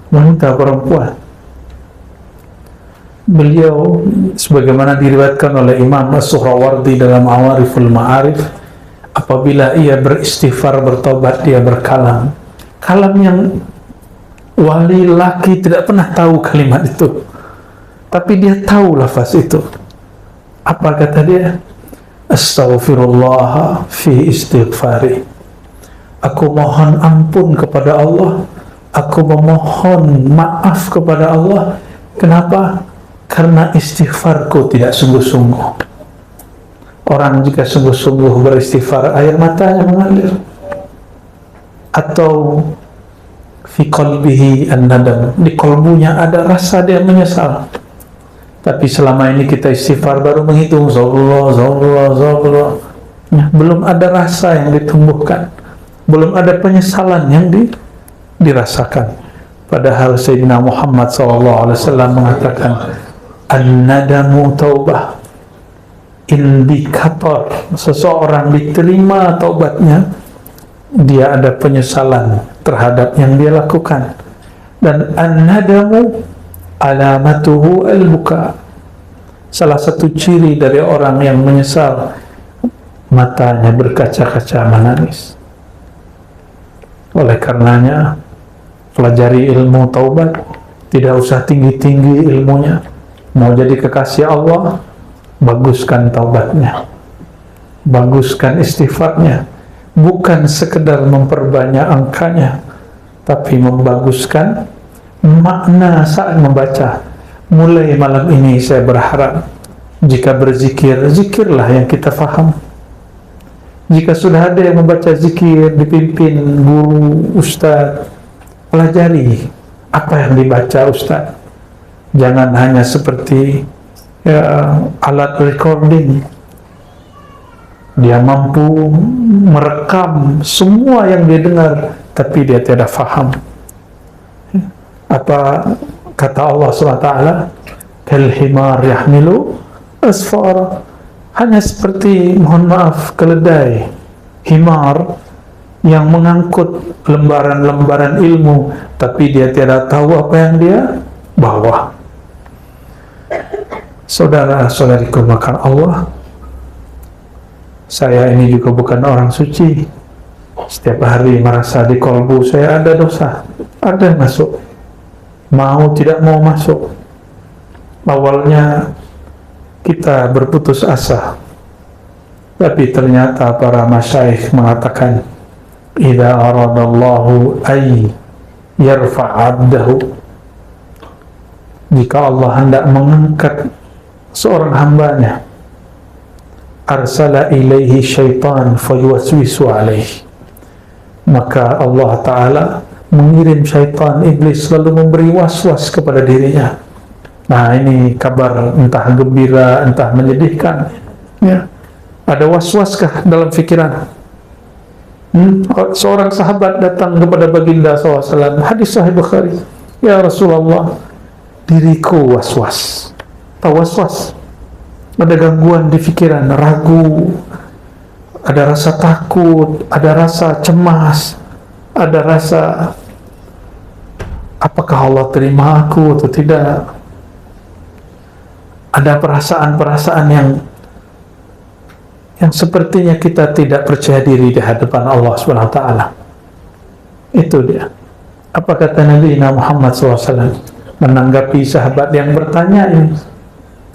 wanita perempuan. Beliau sebagaimana diriwayatkan oleh Imam As-Suhrawardi dalam Awariful Ma'arif, apabila ia beristighfar, bertobat, dia berkalam. Kalam yang wali laki tidak pernah tahu kalimat itu, tapi dia tahu lafaz itu. Apa kata dia? Astaghfirullah fi istighfari. Aku mohon ampun kepada Allah, aku memohon maaf kepada Allah. Kenapa? Karena istighfarku tidak sungguh-sungguh. Orang jika sungguh-sungguh beristighfar, air matanya mengalir. Atau fi qalbihi an-nadam, di kolbunya ada rasa dia menyesal. Tapi selama ini kita istighfar baru menghitung Allah, ya, belum ada rasa yang ditumbuhkan, belum ada penyesalan yang dirasakan. Padahal Sayyidina Muhammad SAW mengatakan an-nadamu taubah, indikator seseorang diterima taubatnya, dia ada penyesalan terhadap yang dia lakukan. Dan an-nadamu alamatuhu al-buka, salah satu ciri dari orang yang menyesal, matanya berkaca-kaca menangis. Oleh karenanya, pelajari ilmu taubat, tidak usah tinggi-tinggi ilmunya. Mau jadi kekasih Allah, baguskan taubatnya, baguskan istighfarnya. Bukan sekedar memperbanyak angkanya, tapi membaguskan makna saat membaca. Mulai malam ini saya berharap, jika berzikir, zikirlah yang kita faham. Jika sudah ada yang membaca zikir dipimpin guru, ustaz, pelajari apa yang dibaca ustaz. Jangan hanya seperti alat recording. Dia mampu merekam semua yang dia dengar, tapi dia tidak faham. Apa kata Allah SWT? Kal himar yahmilu asfara. Hanya seperti, mohon maaf, keledai himar yang mengangkut lembaran-lembaran ilmu, tapi dia tidak tahu apa yang dia bawa. Saudara-saudariku makan Allah, saya ini juga bukan orang suci. Setiap hari merasa di kolbu saya ada dosa, ada yang masuk, mau tidak mau masuk. Awalnya kita berputus asa, tapi ternyata para masyaikh mengatakan, idza aradallahu ay yarfa'abdahu, jika Allah hendak mengangkat seorang hambanya, arsala ilaihi syaitan fayuwaswisu alaihi, maka Allah Ta'ala mengirim syaitan, iblis, lalu memberi was-was kepada dirinya. Nah, ini kabar entah gembira, entah menyedihkan, ya. Ada was-waskah dalam pikiran? Seorang sahabat datang kepada baginda SAW, hadis Sahih Bukhari, ya Rasulullah, diriku was-was. Tahu was-was? Ada gangguan di pikiran, ragu, ada rasa takut, ada rasa cemas, ada rasa apakah Allah terima aku atau tidak. Ada perasaan-perasaan yang sepertinya kita tidak percaya diri di hadapan Allah SWT. Itu dia. Apa kata Nabi Muhammad SAW menanggapi sahabat yang bertanya ini?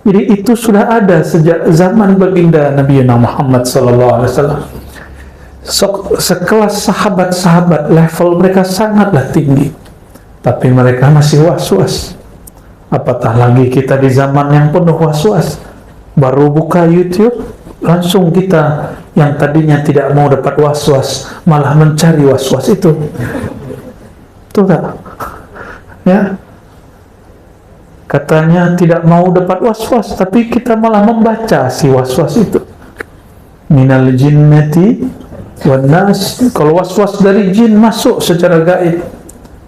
Jadi itu sudah ada sejak zaman baginda Nabi Muhammad SAW. Sekelas sahabat-sahabat, level mereka sangatlah tinggi, tapi mereka masih was-was. Apatah lagi kita di zaman yang penuh was-was. Baru buka YouTube, langsung kita yang tadinya tidak mau dapat was-was malah mencari was-was itu. Betul tak? Ya. Katanya tidak mau dapat was-was, tapi kita malah membaca si was-was itu. Minal jinnati wan nas. Kalau was-was dari jin masuk secara gaib,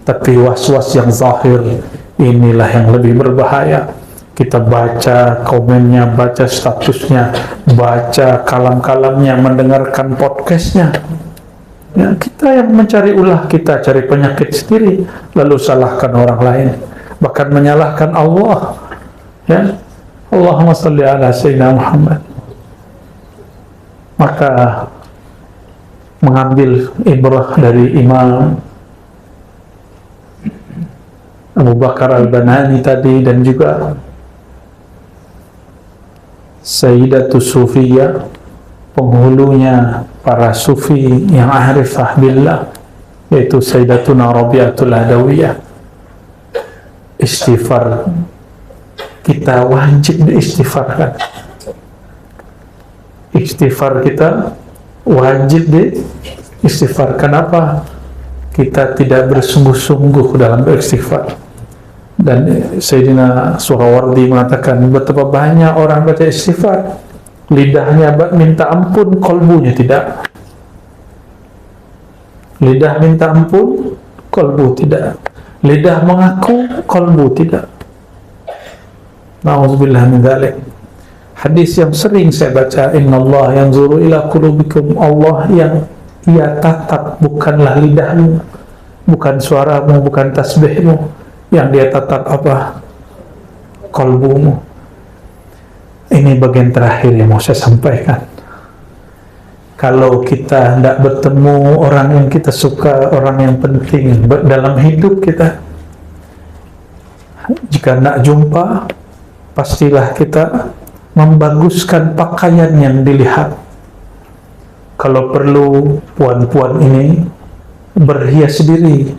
tapi was-was yang zahir, inilah yang lebih berbahaya. Kita baca komennya, baca statusnya, baca kalam-kalamnya, mendengarkan podcastnya. Ya, kita yang mencari ulah, kita cari penyakit sendiri, lalu salahkan orang lain, bahkan menyalahkan Allah. Ya, Allahumma salli ala Sayyidina Muhammad. Maka mengambil ibrah dari Imam Abu Bakar Al-Banani tadi, dan juga Sayyidatus Sufiyah, penghulunya para sufi yang arifah billah, yaitu Sayyidatuna Rabi'atul Adawiyah. Istighfar, kita wajib diistighfarkan. Istighfar kita wajib diistighfar. Kenapa? Kita tidak bersungguh-sungguh dalam beristighfar. Dan Sayyidina Surawardi mengatakan, betapa banyak orang baca istighfar, lidahnya minta ampun, kolbunya tidak. Lidah minta ampun, kolbu tidak. Lidah mengaku, kolbu tidak. Na'udzubillah min dzalik. Hadis yang sering saya baca, innallaha yanzuru ila qulubikum, Allah yang Ia tatap bukanlah lidahmu, bukan suaramu, bukan tasbihmu, yang Dia tatap apa? Kolbumu. Ini bagian terakhir yang mau saya sampaikan. Kalau kita tidak bertemu orang yang kita suka, orang yang penting dalam hidup kita, jika tidak jumpa, pastilah kita membaguskan pakaian yang dilihat. Kalau perlu, puan-puan ini berhias diri,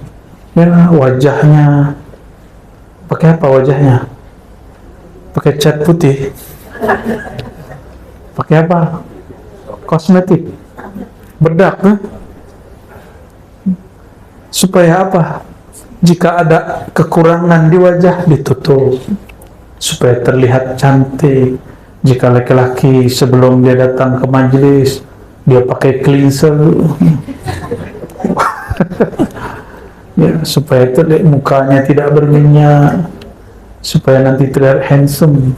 ya, wajahnya pakai apa? Wajahnya pakai cat putih, pakai apa? Kosmetik, bedak, supaya apa? Jika ada kekurangan di wajah ditutup supaya terlihat cantik. Jika laki-laki sebelum dia datang ke majelis dia pakai cleanser ya, supaya terlihat mukanya tidak berminyak, supaya nanti terlihat handsome.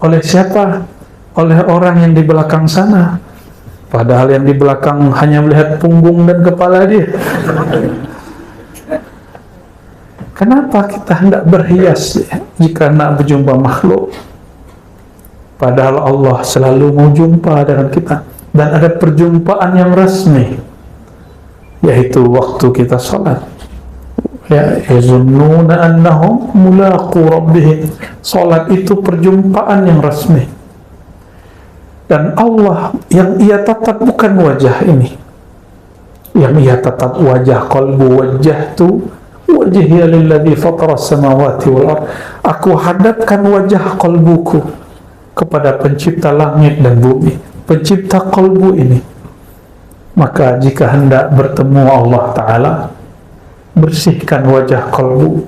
Oleh siapa? Oleh orang yang di belakang sana, padahal yang di belakang hanya melihat punggung dan kepala dia. Kenapa kita hendak berhias jika nak berjumpa makhluk? Padahal Allah selalu mau jumpa dengan kita, dan ada perjumpaan yang resmi, yaitu waktu kita salat. Ya, yazunnuna annahum mulaqu rabbihim. Salat itu perjumpaan yang resmi. Dan Allah yang ia tatap bukan wajah ini, yang ia tatap wajah qalbu, wajjahtu wajhiya lilladzi fatara as-samawati wal ard. Aku hadapkan wajah qalbuku kepada pencipta langit dan bumi, pencipta qalbu ini. Maka jika hendak bertemu Allah Ta'ala, bersihkan wajah qalbu,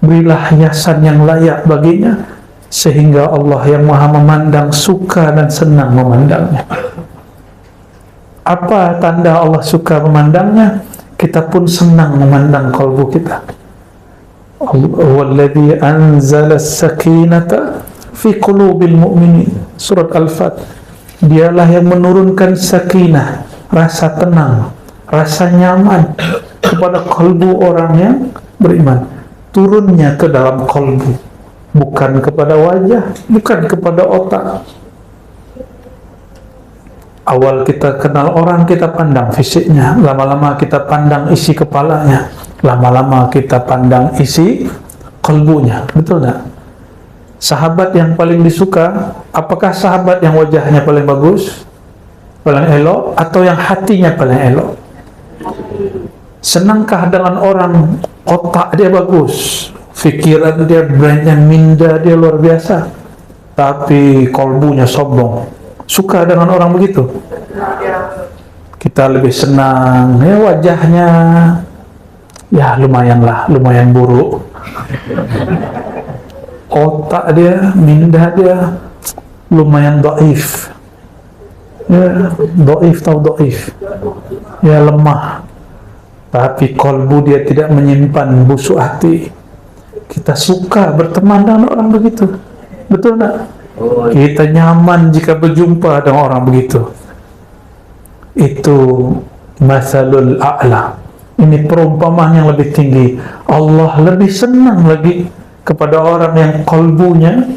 berilah hiasan yang layak baginya, sehingga Allah yang maha memandang suka dan senang memandangnya. Apa tanda Allah suka memandangnya? Kita pun senang memandang qalbu kita. Walladzi anzala as-sakinata fi qulubil mu'minin, surat Al-Fat. Dialah yang menurunkan sakinah, rasa tenang, rasa nyaman kepada qalbu orang yang beriman. Turunnya ke dalam qalbu, bukan kepada wajah, bukan kepada otak. Awal kita kenal orang, kita pandang fisiknya, lama-lama kita pandang isi kepalanya, lama-lama kita pandang isi kalbunya. Betul tak? Sahabat yang paling disuka, apakah sahabat yang wajahnya paling bagus, paling elok, atau yang hatinya paling elok? Senangkah dengan orang otak dia bagus, fikiran dia, brandnya minda dia luar biasa, tapi kalbunya sombong? Suka dengan orang begitu? Kita lebih senang ya wajahnya ya lumayanlah, lumayan buruk, otak dia, minda dia lumayan dhaif, ya dhaif atau dhaif, ya lemah, tapi kalbu dia tidak menyimpan busuk hati. Kita suka berteman dengan orang begitu, betul tak? Kita nyaman jika berjumpa dengan orang begitu. Itu masalul a'la. Ini perumpamaan yang lebih tinggi. Allah lebih senang lagi kepada orang yang kalbunya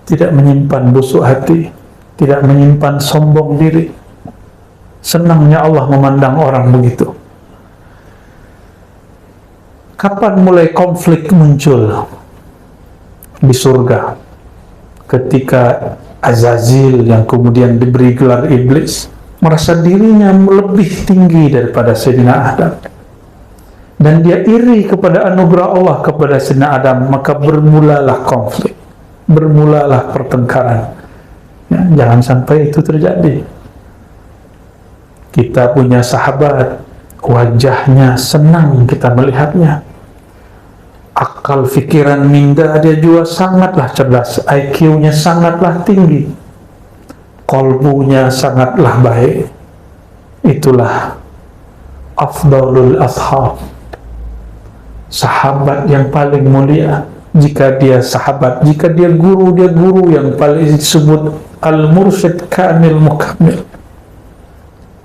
tidak menyimpan busuk hati, tidak menyimpan sombong diri. Senangnya Allah memandang orang begitu. Kapan mulai konflik muncul di surga? Ketika Azazil yang kemudian diberi gelar iblis merasa dirinya lebih tinggi daripada Sayyidina Adam, dan dia iri kepada anugerah Allah kepada Sayyidina Adam, maka bermulalah konflik, bermulalah pertengkaran. Ya, jangan sampai itu terjadi. Kita punya sahabat, wajahnya senang kita melihatnya, akal fikiran minda dia juga sangatlah cerdas, IQ-nya sangatlah tinggi, qalbunya sangatlah baik. Itulah afdalul ashab, sahabat yang paling mulia. Jika dia sahabat, jika dia guru yang paling disebut al-mursyid kamil mukamil,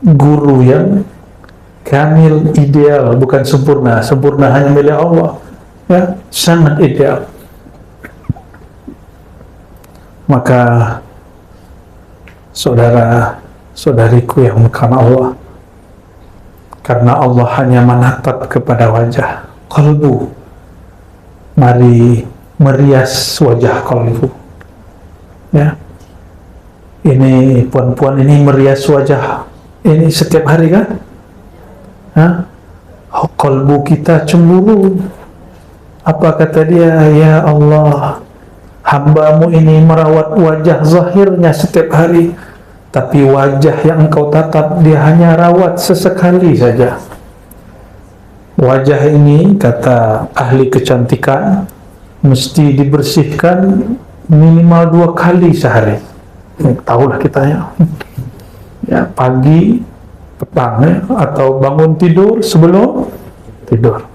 guru yang kamil, ideal, bukan sempurna. Sempurna hanya milik Allah, ya, sangat ideal. Maka saudara-saudariku yang bukan Allah, karena Allah hanya menatap kepada wajah, kalbu, mari merias wajah kalbu. Ya, ini puan-puan ini merias wajah ini setiap hari kan? Kalbu kita cemburu. Apa kata dia? Ya Allah, hamba-Mu ini merawat wajah zahirnya setiap hari, tapi wajah yang engkau tatap dia hanya rawat sesekali saja. Wajah ini, kata ahli kecantikan, mesti dibersihkan minimal 2 kali sehari. Tahulah kita ya, pagi, petang ya, atau bangun tidur, sebelum tidur.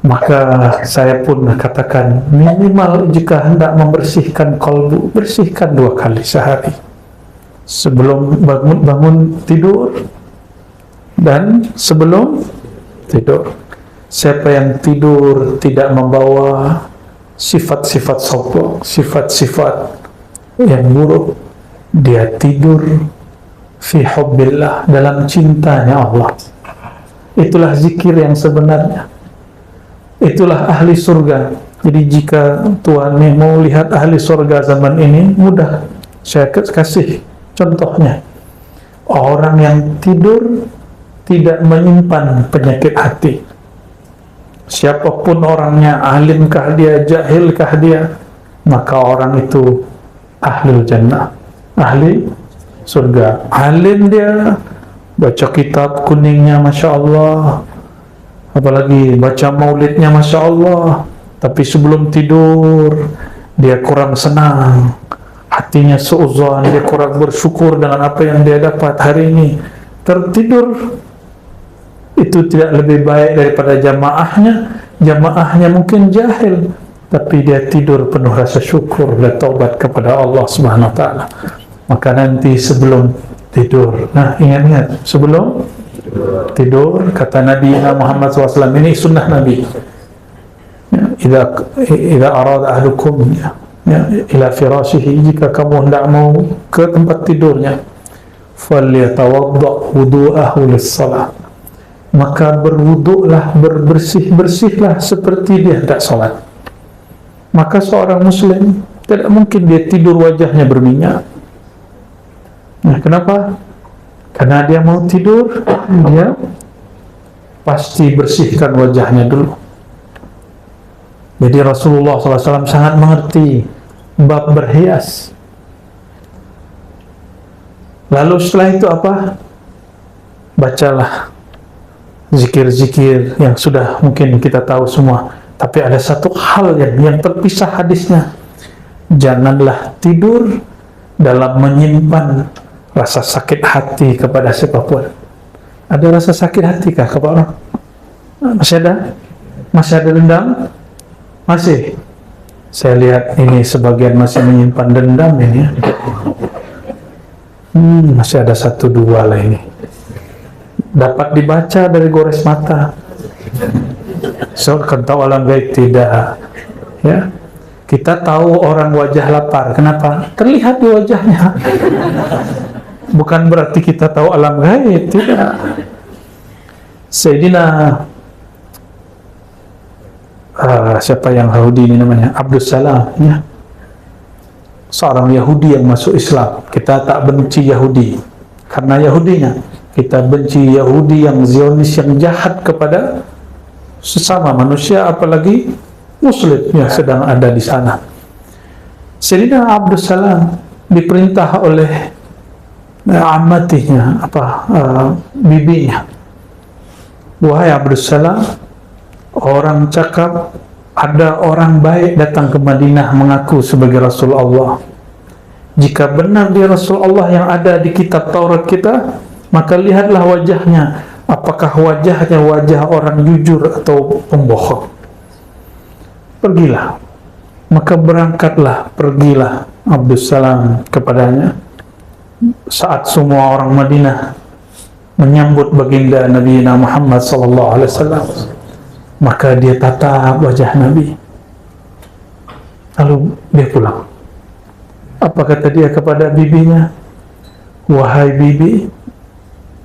Maka saya pun katakan minimal jika hendak membersihkan kalbu, bersihkan 2 kali sehari, sebelum bangun tidur dan sebelum tidur. Siapa yang tidur tidak membawa sifat-sifat sombong, sifat-sifat yang buruk, dia tidur fi hubbillah, dalam cintanya Allah. Itulah zikir yang sebenarnya, itulah ahli surga. Jadi jika Tuhan mau lihat ahli surga zaman ini, mudah saya kasih contohnya. Orang yang tidur tidak menyimpan penyakit hati. Siapapun orangnya, alimkah dia, jahilkah dia, maka orang itu ahlul jannah, ahli surga. Alim dia, baca kitab kuningnya Masya Allah, apalagi baca maulidnya Masya Allah, tapi sebelum tidur dia kurang senang, hatinya seuzon, dia kurang bersyukur dengan apa yang dia dapat hari ini. Tertidur itu tidak lebih baik daripada jamaahnya mungkin jahil, tapi dia tidur penuh rasa syukur dan taubat kepada Allah Subhanahu wa taala. Maka nanti sebelum tidur, nah ingat-ingat, sebelum tidur, kata Nabi Muhammad SAW, ini sunnah Nabi, ya, idza arada ahdukum ila firashihi, jika kamu hendak mau ke tempat tidurnya, falyatawadda wudu'ahu lis-salat, maka berwuduklah, bersihlah seperti dia hendak salat. Maka seorang muslim tidak mungkin dia tidur wajahnya berminyak. Nah, kenapa? Karena dia mau tidur, dia pasti bersihkan wajahnya dulu. Jadi Rasulullah SAW sangat mengerti bab berhias. Lalu setelah itu apa? Bacalah zikir-zikir yang sudah mungkin kita tahu semua. Tapi ada satu hal yang terpisah hadisnya. Janganlah tidur dalam menyimpan rasa sakit hati kepada siapapun. Ada rasa sakit hati kah kepada orang? Masih ada? Masih ada dendam? Masih? Saya lihat ini sebagian masih menyimpan dendam ini. Masih ada 1-2 lah ini. Dapat dibaca dari gores mata. So, kan tahu alam gaib tidak, ya. Kita tahu orang wajah lapar. Kenapa? Terlihat di wajahnya. Bukan berarti kita tahu alam gaib, tidak. Sayyidina siapa yang Yahudi ini namanya? Abdul Salam, ya. Seorang Yahudi yang masuk Islam. Kita tak benci Yahudi karena Yahudinya. Kita benci Yahudi yang Zionis, yang jahat kepada sesama manusia, apalagi Muslim yang sedang ada di sana. Sayyidina Abdul Salam diperintah oleh amatinya, bibinya, wahai Abdul Salam, orang cakap ada orang baik datang ke Madinah mengaku sebagai Rasulullah. Jika benar dia Rasulullah yang ada di kitab Taurat kita, maka lihatlah wajahnya, apakah wajahnya wajah orang jujur atau pembohong. Pergilah. Maka pergilah Abdul Salam kepadanya saat semua orang Madinah menyambut baginda Nabi Muhammad SAW. Maka dia tatap wajah Nabi, lalu dia pulang. Apa kata dia kepada bibinya? Wahai bibi,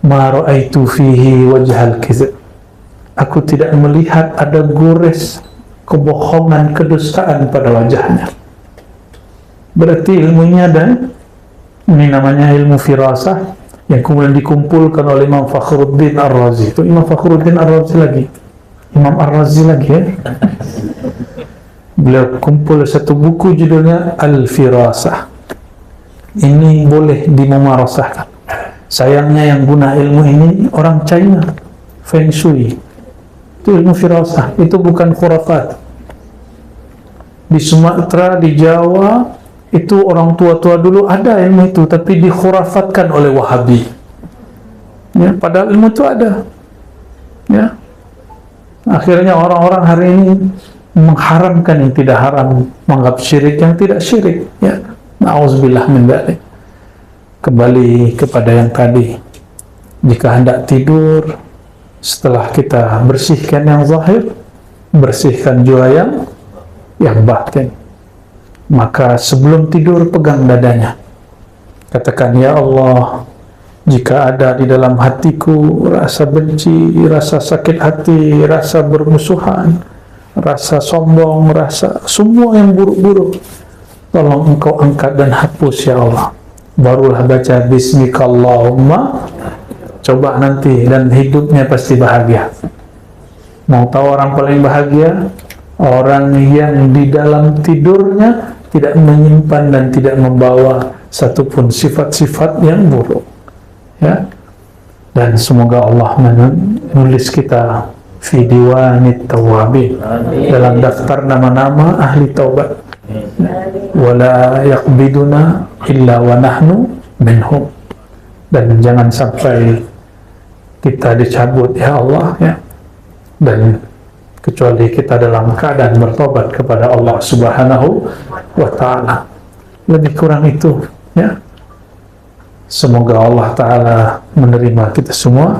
ma ra'aitu fihi wajhal kizib. Aku tidak melihat ada gores kebohongan, kedustaan pada wajahnya. Berarti ilmunya dan ini namanya ilmu firasah yang kemudian dikumpulkan oleh Imam Fakhruddin Ar-Razi. Itu Imam Fakhruddin Ar-Razi lagi, Imam Ar-Razi lagi, ya. Beliau kumpul satu buku judulnya Al-Firasah. ini boleh dimumarasahkan. Sayangnya yang guna ilmu ini orang China, Feng Shui. Itu ilmu firasah, itu bukan khurafat. Di Sumatera, di Jawa, itu orang tua-tua dulu ada ilmu itu, tapi dikhurafatkan oleh Wahabi. Ya, padahal ilmu itu ada. Ya. Akhirnya orang-orang hari ini mengharamkan yang tidak haram, menganggap syirik yang tidak syirik. Ya. Na'udzubillah min dzalik. Kembali kepada yang tadi, jika hendak tidur, setelah kita bersihkan yang zahir, bersihkan juga yang batin, maka sebelum tidur pegang dadanya, katakan, ya Allah, jika ada di dalam hatiku rasa benci, rasa sakit hati, rasa bermusuhan, rasa sombong, rasa semua yang buruk-buruk, tolong Engkau angkat dan hapus ya Allah. Barulah baca Bismikallahumma, coba nanti, dan hidupnya pasti bahagia. Mau tahu orang paling bahagia? Orang yang di dalam tidurnya tidak menyimpan dan tidak membawa satupun sifat-sifat yang buruk. Ya. Dan semoga Allah menulis kita fi diwanit tawabin, dalam daftar nama-nama ahli taubat. Wala yaqbiduna illa wa nahnu minhum. Dan jangan sampai kita dicabut ya Allah, ya, dan kecuali kita dalam keadaan bertobat kepada Allah Subhanahu wa ta'ala. Lebih kurang itu, ya. Semoga Allah Ta'ala menerima kita semua.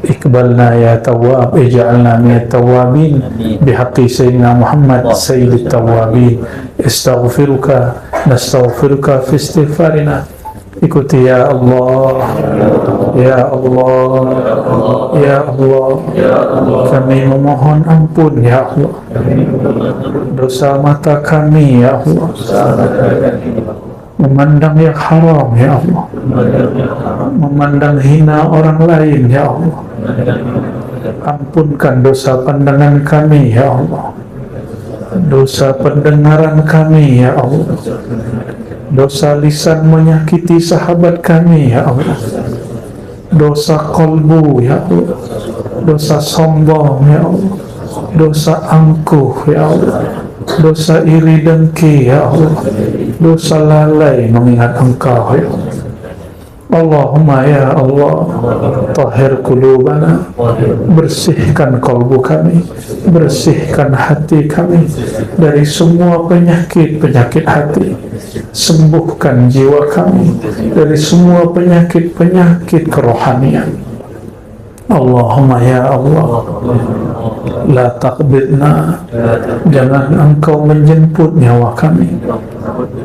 Iqbalna ya tawwab, ij'alna minat tawwabin bihaqqi Sayyidina Muhammad Sayyidit Tawwabin. Astaghfiruka, nastaghfiruka fi istighfarina. Ikuti ya Allah, ya Allah, ya Allah, kami memohon ampun ya Allah, dosa mata kami ya Allah, memandang yang haram ya Allah, memandang hina orang lain ya Allah. Ampunkan dosa pandangan kami ya Allah, dosa pendengaran kami ya Allah, dosa lisan menyakiti sahabat kami ya Allah, dosa kolbu ya Allah, dosa sombong ya Allah, dosa angkuh ya Allah, dosa iri dengki ya Allah, dosa lalai mengingat Engkau ya Allah. Allahumma ya Allah, tahhir qulubana, bersihkan kalbu kami, bersihkan hati kami dari semua penyakit-penyakit hati, sembuhkan jiwa kami dari semua penyakit-penyakit kerohanian. Allahumma ya Allah, la taqbidna, jangan Engkau menjemput nyawa kami,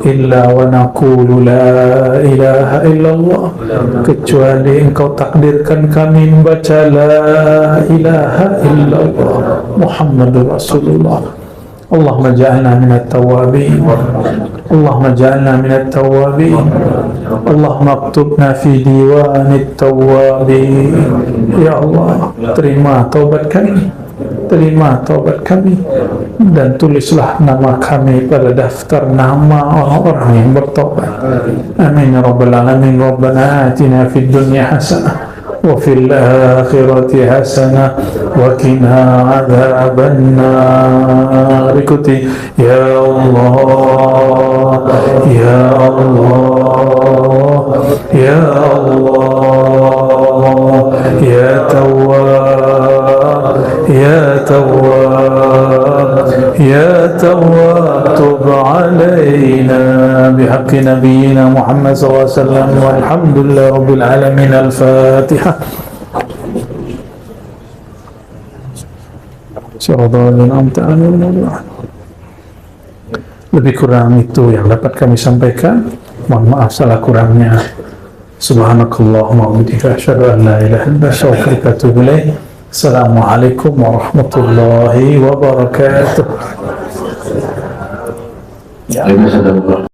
illa wa naqulu la ilaha illallah, kecuali Engkau takdirkan kami membaca la ilaha illallah Muhammadur Rasulullah. Allahumma ja'alna minat tawabin, Allahumma ja'alna minat tawabin, Allahumma aktubna fi diwanit tawabin. Ya Allah, terima taubat kami, terima taubat kami, dan tulislah nama kami pada daftar nama orang-orang yang bertaubat. Amin ya rabbal alamin. Rabbana atina fid dunya hasanah wa fil akhirati hasanah wa qina adzaban nar. Ikuti ya Allah, ya Allah, ya Allah, ya Tawwab, ya Tawwab, ya Tawwab, tub alaina bihaqqi nabiyyina Muhammad sallallahu alaihi wasallam, walhamdulillahi rabbil alamin. Al-Fatihah. Lebih kurang itu yang dapat kami sampaikan. Mohon maaf salah kurangnya. Subhanakallahumma wa bihamdika, asyhadu an la ilaha illa anta, astaghfiruka wa atubu ilaik. Assalamualaikum warahmatullahi wabarakatuh. Ya.